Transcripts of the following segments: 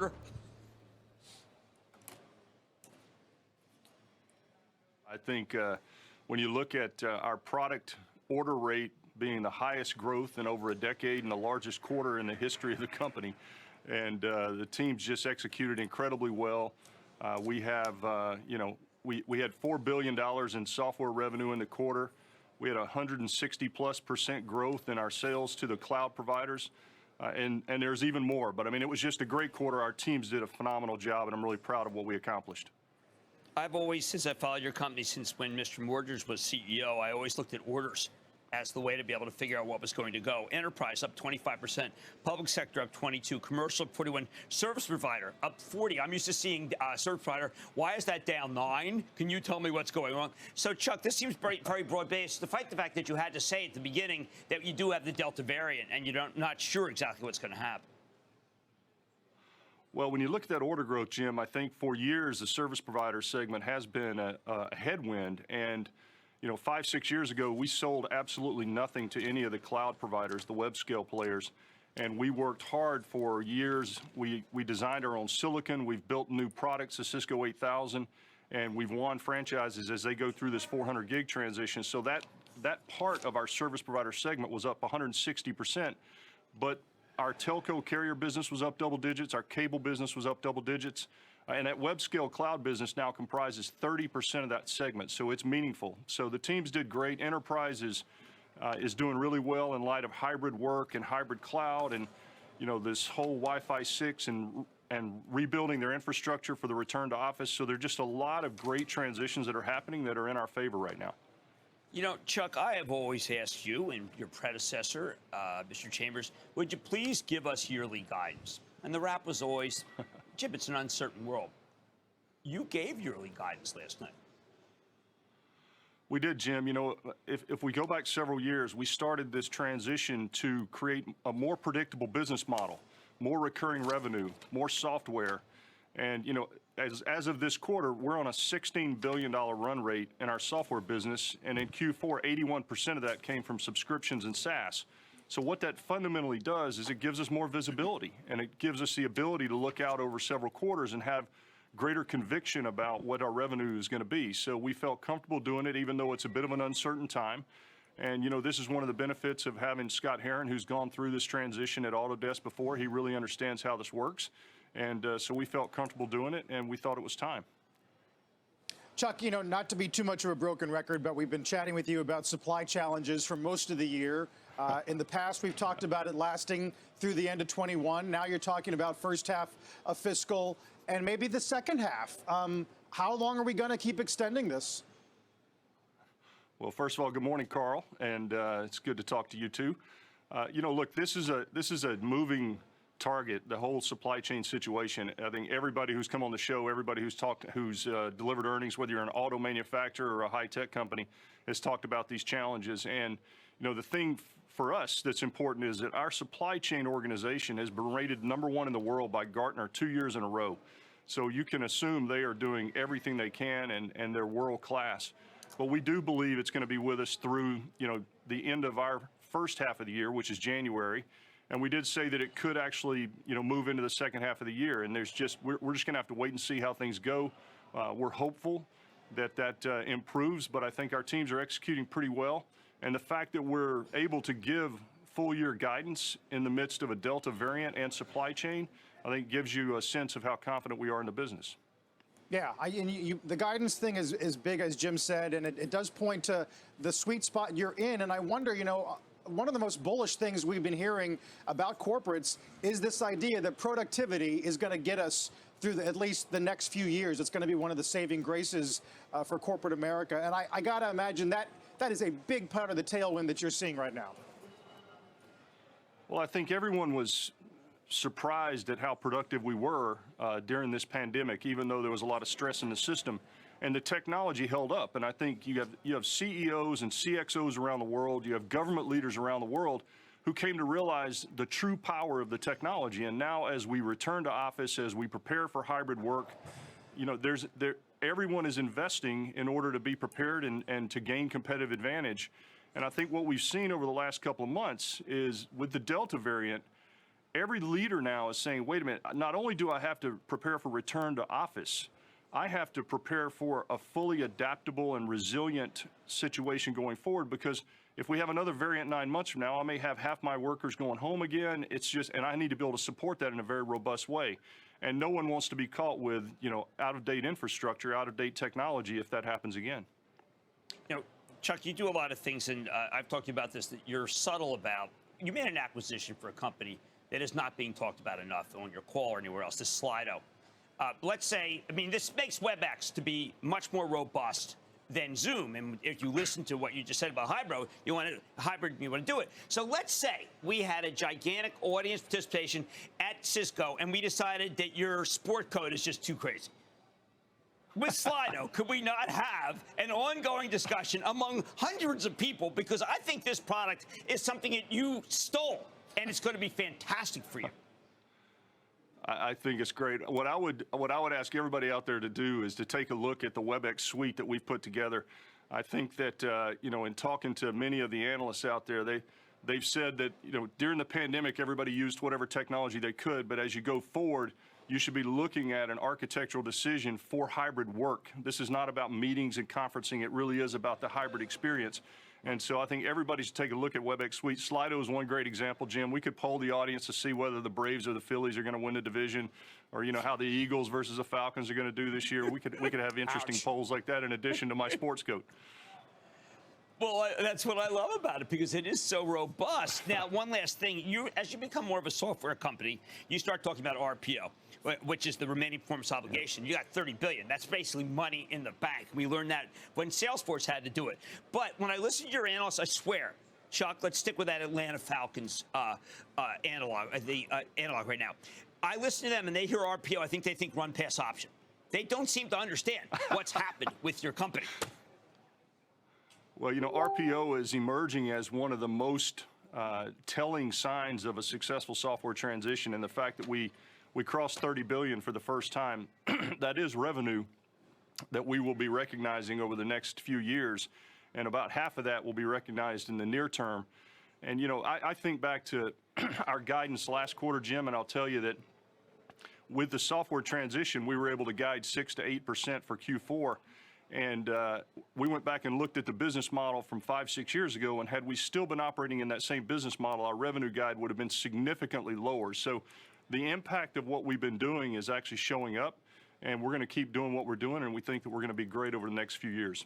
quarter? I think when you look at our product order rate being the highest growth in over a decade and the largest quarter in the history of the company, and the team's just executed incredibly well. We have, we had $4 billion in software revenue in the quarter. We had 160+% growth in our sales to the cloud providers. And there's even more. But I mean, it was just a great quarter. Our teams did a phenomenal job, and I'm really proud of what we accomplished. I've always, since I followed your company, since when Mr. Morders was CEO, I always looked at orders as the way to be able to figure out what was going to go. Enterprise up 25%, public sector up 22%, commercial up 41%, service provider up 40%. I'm used to seeing service provider. Why is that down 9%? Can you tell me what's going wrong? So, Chuck, this seems very, very broad-based. Despite the fact that you had to say at the beginning that you do have the Delta variant and you're not sure exactly what's going to happen. Well, when you look at that order growth, Jim, I think for years the service provider segment has been a headwind. And 5-6 years ago, we sold absolutely nothing to any of the cloud providers, the web scale players, and we worked hard for years. We designed our own silicon. We've built new products, the Cisco 8000, and we've won franchises as they go through this 400 gig transition. So that part of our service provider segment was up 160%, but our telco carrier business was up double digits. Our cable business was up double digits. And that web scale cloud business now comprises 30% of that segment, so it's meaningful. So the teams did great. Enterprise is doing really well in light of hybrid work and hybrid cloud, and this whole Wi-Fi 6 and rebuilding their infrastructure for the return to office. So there are just a lot of great transitions that are happening that are in our favor right now. Chuck, I have always asked you and your predecessor, Mr. Chambers, would you please give us yearly guidance? And the rap was always, Jim, it's an uncertain world. You gave yearly guidance last night. We did, Jim. If we go back several years, we started this transition to create a more predictable business model, more recurring revenue, more software. And, as of this quarter, we're on a $16 billion run rate in our software business. And in Q4, 81% of that came from subscriptions and SaaS. So what that fundamentally does is it gives us more visibility, and it gives us the ability to look out over several quarters and have greater conviction about what our revenue is going to be. So we felt comfortable doing it, even though it's a bit of an uncertain time. And, this is one of the benefits of having Scott Herren, who's gone through this transition at Autodesk before. He really understands how this works. And so we felt comfortable doing it, and we thought it was time. Chuck, not to be too much of a broken record, but we've been chatting with you about supply challenges for most of the year. In the past, we've talked about it lasting through the end of 21. Now you're talking about first half of fiscal and maybe the second half. How long are we going to keep extending this? Well, first of all, good morning, Carl, and it's good to talk to you too. Look, this is a moving target, the whole supply chain situation. I think everybody who's come on the show, everybody who's delivered earnings, whether you're an auto manufacturer or a high-tech company, has talked about these challenges. And the thing for us that's important is that our supply chain organization has been rated #1 in the world by Gartner 2 years in a row. So you can assume they are doing everything they can, and they're world class. But we do believe it's going to be with us through the end of our first half of the year, which is January. And we did say that it could actually, move into the second half of the year. And we're just going to have to wait and see how things go. We're hopeful that improves, but I think our teams are executing pretty well. And the fact that we're able to give full year guidance in the midst of a Delta variant and supply chain, I think gives you a sense of how confident we are in the business. Yeah, the guidance thing is big, as Jim said, and it does point to the sweet spot you're in. And I wonder, one of the most bullish things we've been hearing about corporates is this idea that productivity is going to get us through at least the next few years. It's going to be one of the saving graces for corporate America. And I got to imagine that is a big part of the tailwind that you're seeing right now. Well, I think everyone was surprised at how productive we were during this pandemic, even though there was a lot of stress in the system. And the technology held up. And I think you have CEOs and CXOs around the world, you have government leaders around the world who came to realize the true power of the technology. And now as we return to office, as we prepare for hybrid work, everyone is investing in order to be prepared and to gain competitive advantage. And I think what we've seen over the last couple of months is with the Delta variant, every leader now is saying, wait a minute, not only do I have to prepare for return to office, I have to prepare for a fully adaptable and resilient situation going forward, because if we have another variant 9 months from now, I may have half my workers going home again. It's just, and I need to be able to support that in a very robust way. And no one wants to be caught with, out-of-date infrastructure, out-of-date technology if that happens again. Chuck, you do a lot of things, and I've talked to you about this, that you're subtle about. You made an acquisition for a company that is not being talked about enough on your call or anywhere else, this Slido. Let's say, this makes WebEx to be much more robust than Zoom. And if you listen to what you just said about hybrid, you want to do it. So let's say we had a gigantic audience participation at Cisco, and we decided that your sport code is just too crazy. With Slido, could we not have an ongoing discussion among hundreds of people? Because I think this product is something that you stole, and it's going to be fantastic for you. I think it's great. What I would ask everybody out there to do is to take a look at the WebEx suite that we've put together. I think that in talking to many of the analysts out there, they've said that during the pandemic everybody used whatever technology they could, but as you go forward, you should be looking at an architectural decision for hybrid work. This is not about meetings and conferencing. It really is about the hybrid experience. And so I think everybody should take a look at WebEx Suite. Slido is one great example, Jim. We could poll the audience to see whether the Braves or the Phillies are going to win the division, or how the Eagles versus the Falcons are going to do this year. We could have interesting polls like that in addition to my sports coat. Well, that's what I love about it, because it is so robust. Now, one last thing. As you become more of a software company, you start talking about RPO, which is the remaining performance obligation. You got $30 billion. That's basically money in the bank. We learned that when Salesforce had to do it. But when I listen to your analysts, I swear, Chuck, let's stick with that Atlanta Falcons analog right now. I listen to them, and they hear RPO. I think they think run-pass option. They don't seem to understand what's happened with your company. Well, RPO is emerging as one of the most telling signs of a successful software transition, and the fact that we crossed 30 billion for the first time. That is revenue that we will be recognizing over the next few years, and about half of that will be recognized in the near term. And I think back to our guidance last quarter, Jim, and I'll tell you that with the software transition, we were able to guide 6 to 8% for Q4. And we went back and looked at the business model from 5-6 years ago, and had we still been operating in that same business model, our revenue guide would have been significantly lower. So the impact of what we've been doing is actually showing up, and we're going to keep doing what we're doing, and we think that we're going to be great over the next few years.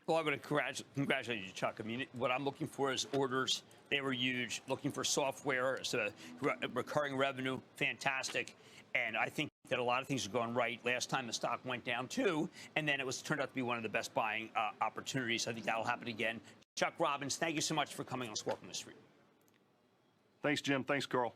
Well, I'm going to congratulate you, Chuck. What I'm looking for is orders. They were huge. Looking for software, so recurring revenue, fantastic. And I think that a lot of things are going right. Last time the stock went down too, and then it turned out to be one of the best buying opportunities. I think that'll happen again. Chuck Robbins, thank you so much for coming on Squawk on the Street. Thanks, Jim. Thanks, Carl.